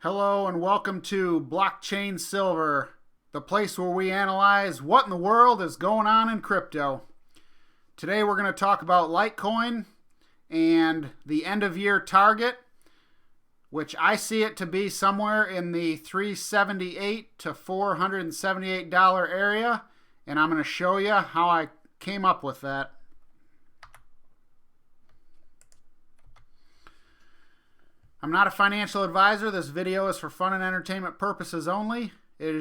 Hello and welcome to Blockchain Silver, the place where we analyze what in the world is going on in crypto. Today we're going to talk about Litecoin and the end of year target, which I see it to be somewhere in the $378 to $478 area, and I'm going to show you how I came up with that. I'm not a financial advisor. This video is for fun and entertainment purposes only. It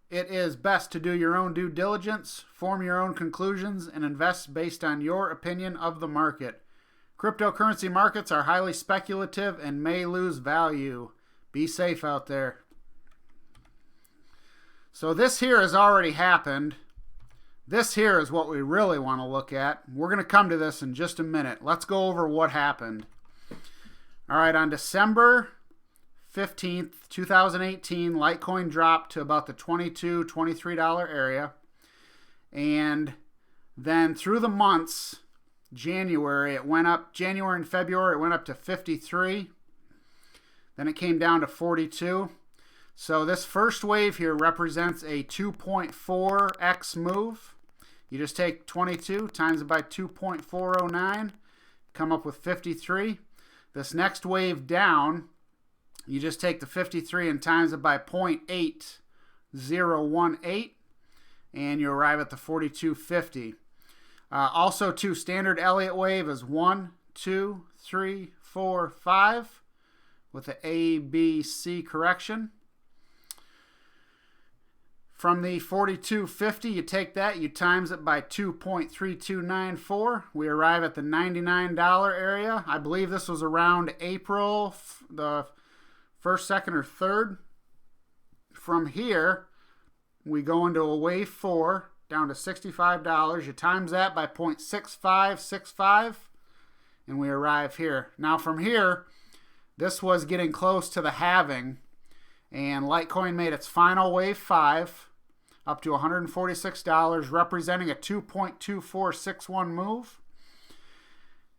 is best to do your own due diligence, form your own conclusions, and invest based on your opinion of the market. Cryptocurrency markets are highly speculative and may lose value. Be safe out there. So this here has already happened. This here is what we really want to look at. We're going to come to this in just a minute. Let's go over what happened. All right, on December 15th, 2018, Litecoin dropped to about the $22, $23 area. And then through the months, January and February, it went up to 53. Then it came down to 42. So this first wave here represents a 2.4x move. You just take 22 times it by 2.409, come up with 53. This next wave down, you just take the 53 and times it by 0.8018, and you arrive at the 4250. Also, too, standard Elliott wave is 1, 2, 3, 4, 5 with the A, B, C correction. From the 4250, you take that, you times it by 2.3294. We arrive at the $99 area. I believe this was around April, the 1st, 2nd, or 3rd. From here, we go into a wave 4, down to $65. You times that by 0.6565, and we arrive here. Now from here, this was getting close to the halving, and Litecoin made its final wave 5, up to $146, representing a 2.2461 move.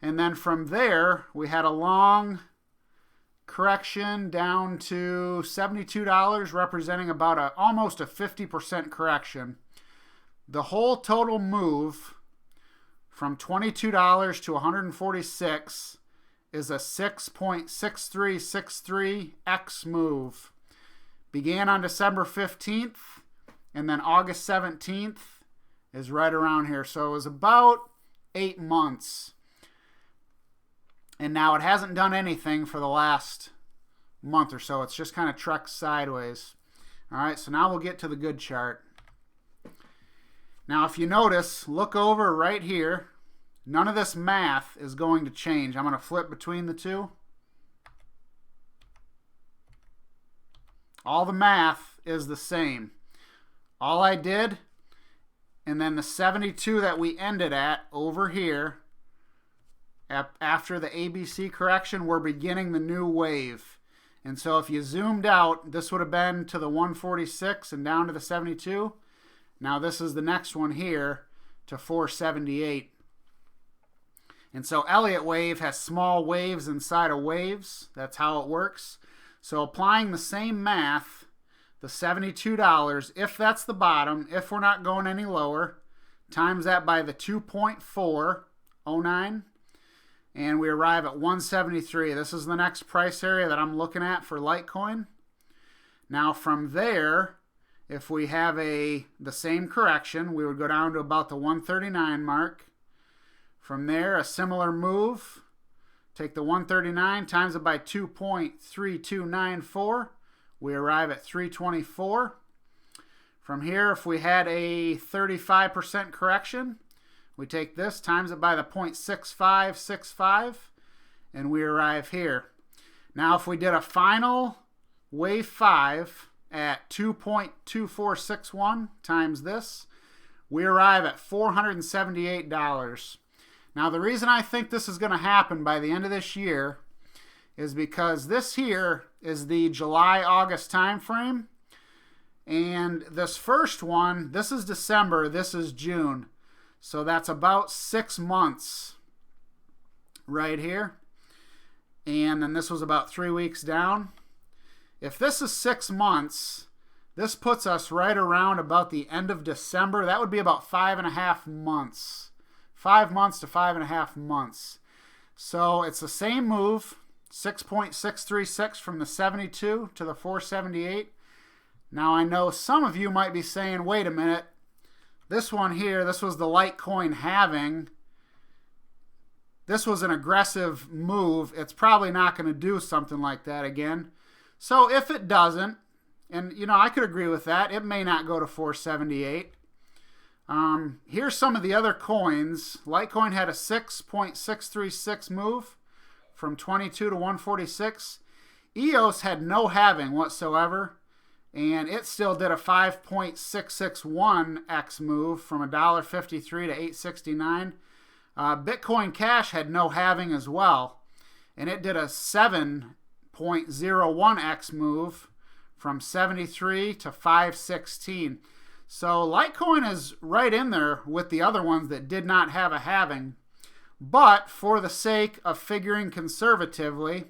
And then from there, we had a long correction down to $72, representing about almost a 50% correction. The whole total move from $22 to $146 is a 6.6363x move. Began on December 15th. And then August 17th is right around here. So it was about 8 months. And now it hasn't done anything for the last month or so. It's just kind of trekked sideways. All right, so now we'll get to the good chart. Now, if you notice, look over right here. None of this math is going to change. I'm going to flip between the two. All the math is the same. All I did, and then the 72 that we ended at over here, after the ABC correction, we're beginning the new wave. And so if you zoomed out, this would have been to the 146 and down to the 72. Now this is the next one here to 478. And so Elliott wave has small waves inside of waves. That's how it works. So applying the same math, the $72, if that's the bottom, if we're not going any lower, times that by the 2.409, and we arrive at 173. This is the next price area that I'm looking at for Litecoin. Now from there, if we have the same correction, we would go down to about the 139 mark. From there, a similar move. Take the 139, times it by 2.3294. We arrive at 324. From here, if we had a 35% correction, we take this, times it by the 0.6565, and we arrive here. Now, if we did a final wave 5 at 2.2461 times this, we arrive at $478. Now, the reason I think this is going to happen by the end of this year is because this here is the July-August time frame. And this first one, this is December, this is June. So that's about 6 months right here. And then this was about 3 weeks down. If this is 6 months, this puts us right around about the end of December. That would be about 5.5 months. 5 months to 5.5 months. So it's the same move, 6.636 from the 72 to the 478. Now I know some of you might be saying, wait a minute, this one here, this was the Litecoin halving. This was an aggressive move. It's probably not going to do something like that again. So if it doesn't, and you know, I could agree with that, it may not go to 478. Here's some of the other coins. Litecoin had a 6.636 move from 22 to 146. EOS had no halving whatsoever, and it still did a 5.661x move from $1.53 to 869. Bitcoin Cash had no halving as well, and it did a 7.01x move from 73 to 516. So Litecoin is right in there with the other ones that did not have a halving. But for the sake of figuring conservatively,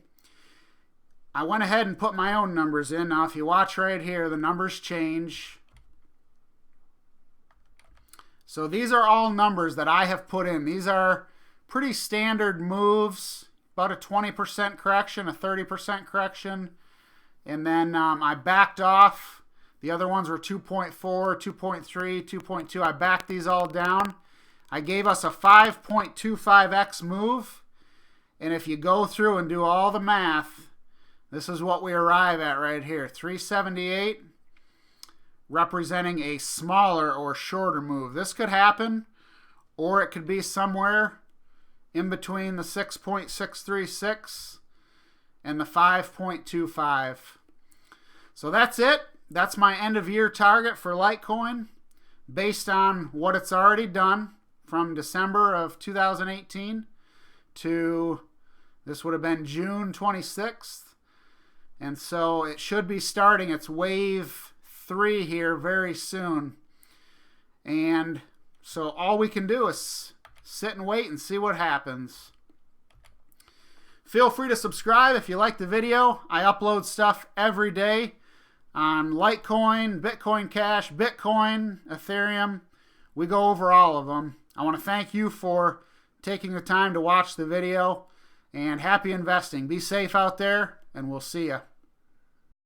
I went ahead and put my own numbers in. Now if you watch right here, the numbers change. So these are all numbers that I have put in. These are pretty standard moves, about a 20% correction, a 30% correction. And then I backed off. The other ones were 2.4, 2.3, 2.2. I backed these all down. I gave us a 5.25x move. And if you go through and do all the math, this is what we arrive at right here. 378 representing a smaller or shorter move. This could happen, or it could be somewhere in between the 6.636 and the 5.25. So that's it. That's my end of year target for Litecoin based on what it's already done from December of 2018 to, this would have been June 26th. And so it should be starting its wave 3 here very soon. And so all we can do is sit and wait and see what happens. Feel free to subscribe if you like the video. I upload stuff every day on Litecoin, Bitcoin Cash, Bitcoin, Ethereum. We go over all of them. I want to thank you for taking the time to watch the video, and happy investing. Be safe out there, and we'll see you.